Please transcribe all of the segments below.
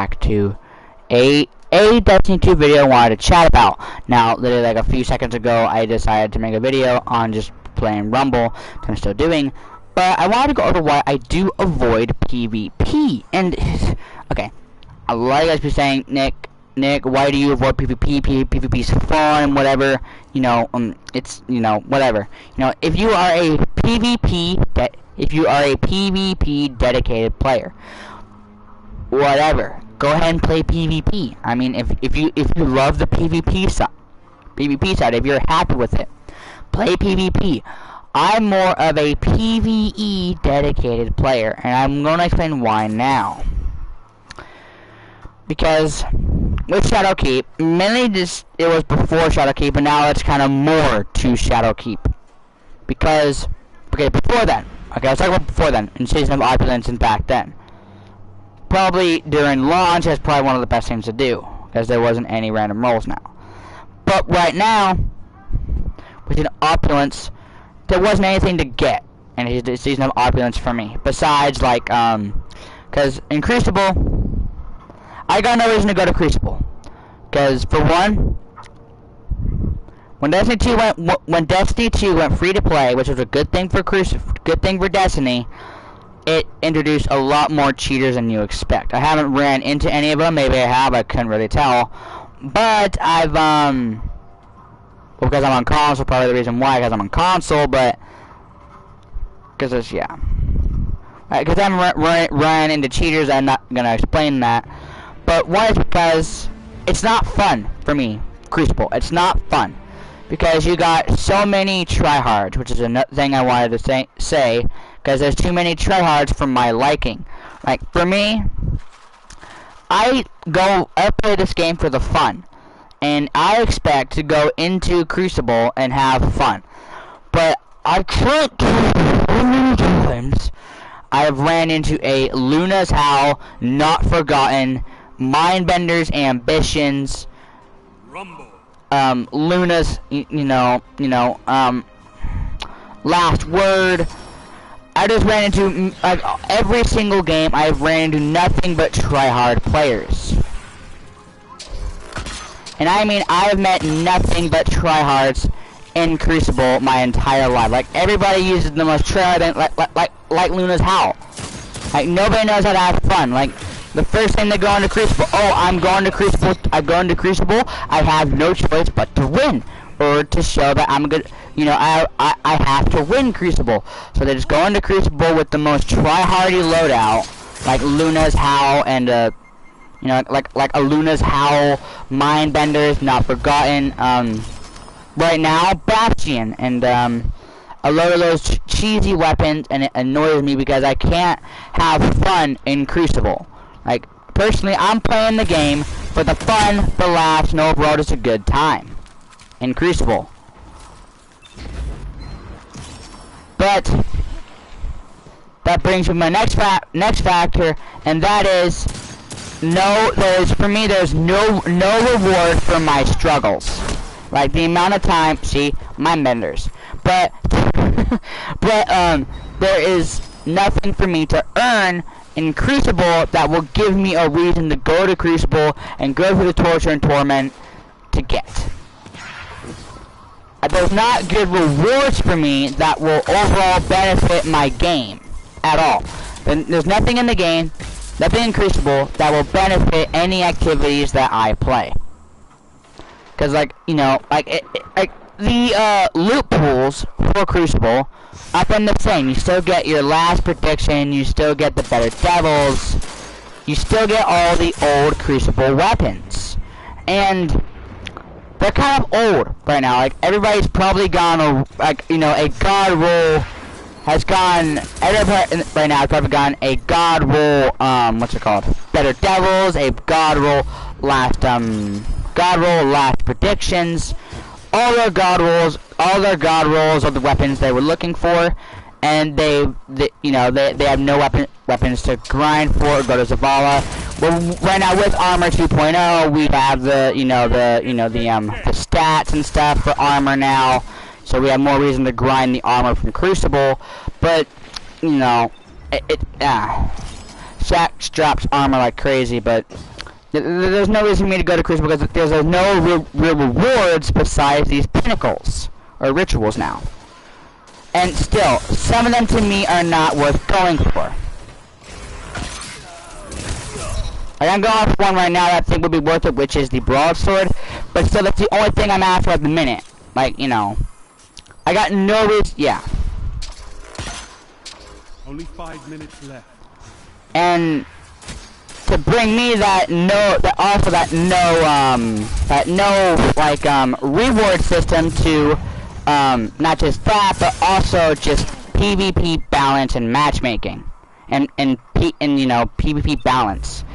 back to a Destiny 2 video I wanted to chat about. Now, literally like a few seconds ago, I decided to make a video on just playing Rumble, which I'm still doing. But I wanted to go over why I do avoid PvP. And, okay, a lot of you guys be saying, Nick, why do you avoid PvP? PvP's fun and whatever. You know, it's, you know, whatever. You know, if you are a PvP dedicated player, whatever, go ahead and play PvP. I mean, if you love the PvP side, if you're happy with it, play PvP. I'm more of a PvE dedicated player, and I'm going to explain why now. Because with Shadowkeep, mainly just it was before Shadowkeep, but now it's kind of more to Shadowkeep. Because, okay, before then, okay, let's talk about before then, in Season of Opulence and back then. Probably during launch, that's probably one of the best things to do, because there wasn't any random rolls now. But right now, with an Opulence, there wasn't anything to get in the Season of Opulence for me, besides, like, because in Crucible, I got no reason to go to Crucible, because for one, when Destiny 2 went free to play, which was a good thing for Destiny, it introduced a lot more cheaters than you expect. I haven't ran into any of them. Maybe I have. I couldn't really tell. But I've well, because I'm on console, probably the reason why, because I'm on console. But because it's because I'm running into cheaters. I'm not gonna explain that. But one is because it's not fun for me, Crucible. It's not fun. Because you got so many tryhards, which is another thing I wanted to say, because there's too many tryhards for my liking. Like, for me, I play this game for the fun, and I expect to go into Crucible and have fun. But I can't do it so many times. I've ran into a Luna's Howl, Not Forgotten, Mindbender's Ambitions, Rumble. Luna's, Last Word. I just ran into, like, every single game I've ran into nothing but tryhard players. And I mean, I've met nothing but tryhards in Crucible my entire life. Like, everybody uses the most tryhard, like Luna's Howl. Like, nobody knows how to have fun. Like, the first thing they go into Crucible, oh, I'm going to Crucible, I have no choice but to win, or to show that I'm good, I have to win Crucible. So they just go into Crucible with the most try-hardy loadout, like Luna's Howl and, like a Luna's Howl, Mindbenders, Not Forgotten, right now, Bastion, and, a load of those cheesy weapons, and it annoys me because I can't have fun in Crucible. Like, personally, I'm playing the game for the fun, the laughs, and overall just a good time in Crucible. But that brings me to my next factor, and that is there's no reward for my struggles. Like the amount of time, see, Mindbenders. But there is nothing for me to earn in Crucible that will give me a reason to go to Crucible and go through the torture and torment to get. There's not good rewards for me that will overall benefit my game at all. There's nothing in the game, nothing in Crucible, that will benefit any activities that I play. Because, like, the loot pools for Crucible up in the same. You still get your last prediction, you still get the Better Devils, you still get all the old Crucible weapons. And they're kind of old right now. Like, everybody's probably gone, a God roll has gone, everybody right now has probably gone a God roll, Better Devils, a God roll last predictions. All their God rolls are the weapons they were looking for, and they have no weapons to grind for or go to Zavala. Well, right now with Armor 2.0, we have the stats and stuff for armor now, so we have more reason to grind the armor from Crucible. But Shaxx drops armor like crazy, but There's no reason for me to go to Crucible because there's no real rewards besides these pinnacles or rituals now. And still, some of them to me are not worth going for. Like, I'm going for one right now that I think would be worth it, which is the broadsword. But still, that's the only thing I'm after at the minute. Like, you know, I got no reason. Yeah. Only 5 minutes left. And to bring me that reward system to not just that, but also just PvP balance and matchmaking, and you know, PvP balance.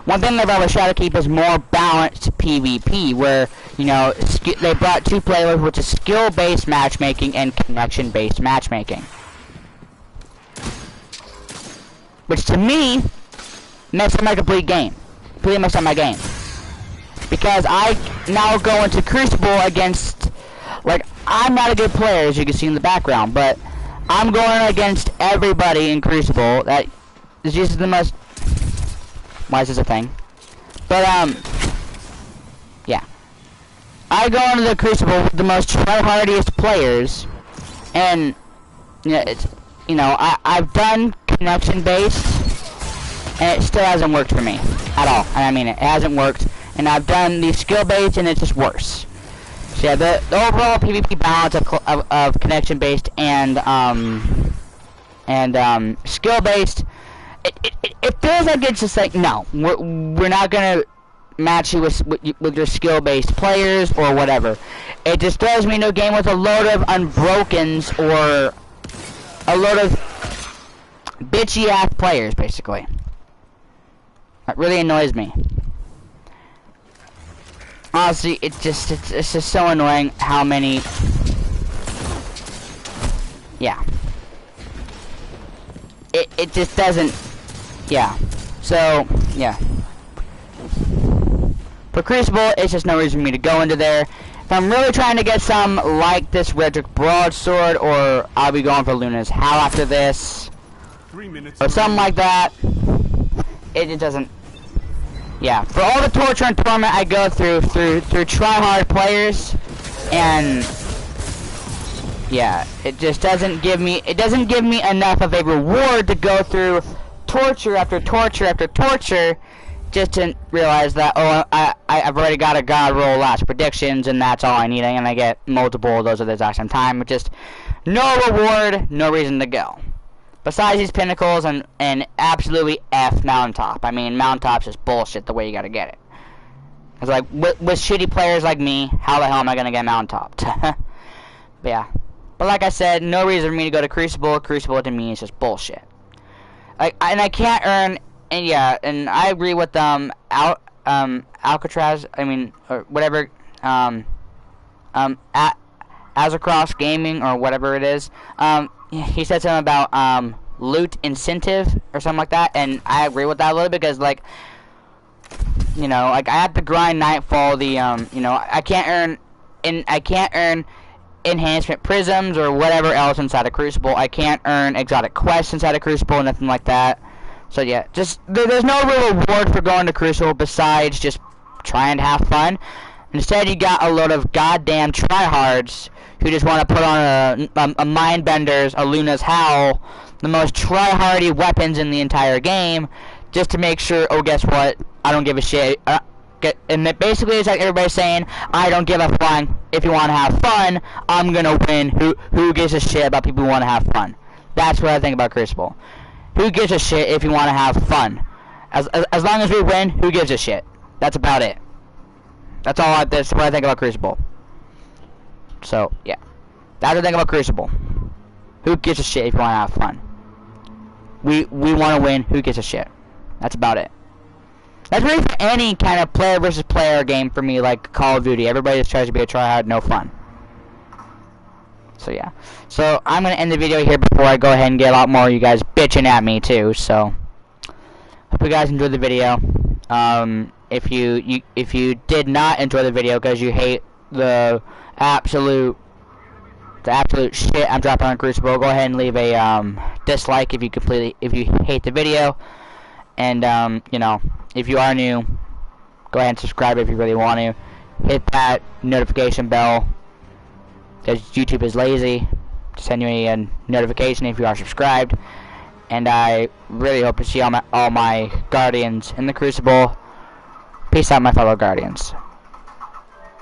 One thing about Shadowkeep is more balanced PvP, where, you know, they brought 2 players, which is skill-based matchmaking and connection-based matchmaking, which to me messed up my complete game. Completely messed up my game. Because I now go into Crucible against, like, I'm not a good player, as you can see in the background, but I'm going against everybody in Crucible. That is just the most... Why is this a thing? But, yeah. I go into the Crucible with the most tryhardiest players, and, yeah, it's, you know, I've done connection-based, and it still hasn't worked for me at all. And I mean, it hasn't worked. And I've done the skill-based, and it's just worse. So yeah, the overall PvP balance of connection-based and skill-based, it feels like it's just like, no, we're not gonna match you with your skill-based players or whatever. It just throws me into a game with a load of unbrokens or a load of bitchy-ass players, basically. That really annoys me. Honestly, it's just so annoying how many... Yeah. It just doesn't... Yeah. So, yeah. For Crucible, it's just no reason for me to go into there. If I'm really trying to get some like this Redrick Broadsword, or I'll be going for Luna's Howl after this, 3 minutes or something like that, it doesn't... Yeah, for all the torture and torment I go through try-hard players, and yeah, it just doesn't give me enough of a reward to go through torture after torture after torture, just to realize that, oh, I've already got a god roll last predictions, and that's all I need, and I get multiple of those at the exact same time, with just no reward, no reason to go. Besides these pinnacles and absolutely F Mountaintop. I mean, Mountaintop's just bullshit the way you gotta get it. It's like, with shitty players like me, how the hell am I gonna get Mountaintopped? But yeah. But like I said, no reason for me to go to Crucible. Crucible to me is just bullshit. And I can't earn, and yeah, and I agree with, Alcatraz, I mean, or whatever, Azercross Gaming, or whatever it is, he said something about loot incentive or something like that, and I agree with that a little bit, because, like, you know, like, I have to grind Nightfall, the you know, I can't earn enhancement prisms or whatever else inside of Crucible. I can't earn exotic quests inside of Crucible, nothing like that. So yeah, just there's no real reward for going to Crucible besides just trying to have fun. Instead, you got a load of goddamn tryhards who just want to put on a Mindbenders, a Luna's Howl, the most tryhardy weapons in the entire game, just to make sure, oh, guess what, I don't give a shit. And basically, it's like everybody's saying, I don't give a flying. If you want to have fun, I'm gonna win. Who gives a shit about people who want to have fun? That's what I think about Crucible. Who gives a shit if you want to have fun? As long as we win, who gives a shit? That's about it. That's what I think about Crucible. So, yeah. That's what I think about Crucible. Who gives a shit if you want to have fun? We want to win. Who gives a shit? That's about it. That's really for any kind of player versus player game for me, like Call of Duty. Everybody just tries to be a tryhard, no fun. So, yeah. So, I'm going to end the video here before I go ahead and get a lot more of you guys bitching at me, too. So, hope you guys enjoyed the video. If you did not enjoy the video because you hate the absolute shit I'm dropping on Crucible, go ahead and leave a dislike if you hate the video. And you know, if you are new, go ahead and subscribe if you really want to. Hit that notification bell, because YouTube is lazy to send you a notification if you are subscribed. And I really hope to see all my Guardians in the Crucible. Peace out, my fellow Guardians.